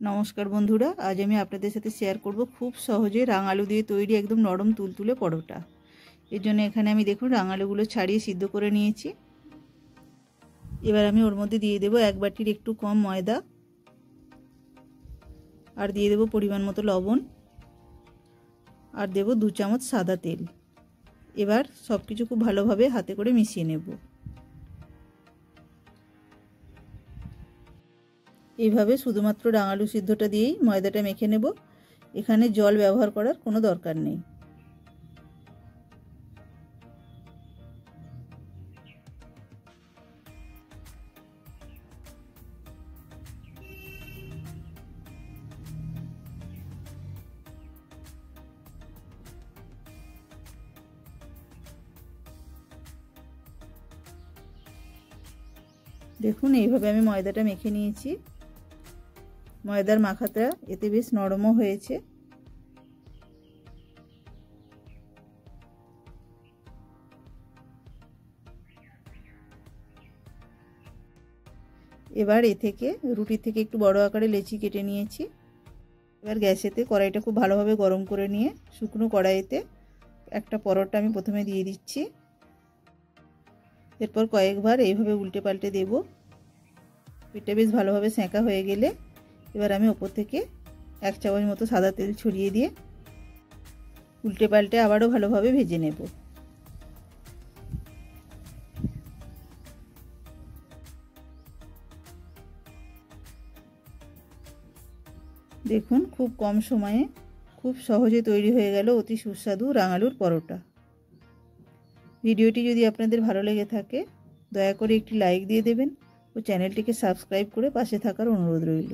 नमस्कार बंधुरा आज আমি আপনাদের সাথে শেয়ার করব খুব সহজে রাঙালু দিয়ে তৈরি একদম নরম তুলতুলে পরোটা। এর জন্য এখানে আমি দেখুন রাঙালুগুলো ছাড়িয়ে সিদ্ধ করে নিয়েছি। এবার আমি ওর মধ্যে দিয়ে দেব এক বাটির একটু কম ময়দা আর দিয়ে দেব পরিমাণ মতো লবণ আর দেব 2 চামচ সাদা তেল। এবার সবকিছু খুব ভালোভাবে হাতে করে মিশিয়ে নেব। এইভাবে শুধুমাত্র রাঙালু সিদ্ধটা দিয়েই ময়দাটা মেখে নেব। এখানে জল ব্যবহার করার কোনো দরকার নেই। দেখুন এইভাবে আমি ময়দাটা মেখে নিয়েছি। ময়দার মাখাটা এতে বেশ নরমও হয়েছে। এবার এ থেকে রুটির থেকে একটু বড় আকারে লেচি কেটে নিয়েছি। এবার গ্যাসেতে কড়াইটা খুব ভালোভাবে গরম করে নিয়ে শুকনো কড়াইতে একটা পরোটা আমি প্রথমে দিয়ে দিচ্ছি। এরপর কয়েকবার এইভাবে উল্টে পাল্টে দেব। পিঠটা বেশ ভালোভাবে সেঁকা হয়ে গেলে এবার আমি ওপর থেকে 1 চামচ মতো সাদা তেল ছড়িয়ে দিয়ে উল্টে পাল্টে আবারও ভালোভাবে ভেজে নেব। দেখুন খুব কম সময়ে খুব সহজে তৈরি হয়ে গেল অতি সুস্বাদু রাঙালুর পরোটা। ভিডিওটি যদি আপনাদের ভালো লেগে থাকে দয়া করে একটি লাইক দিয়ে দেবেন ও চ্যানেলটিকে সাবস্ক্রাইব করে পাশে থাকার অনুরোধ রইল।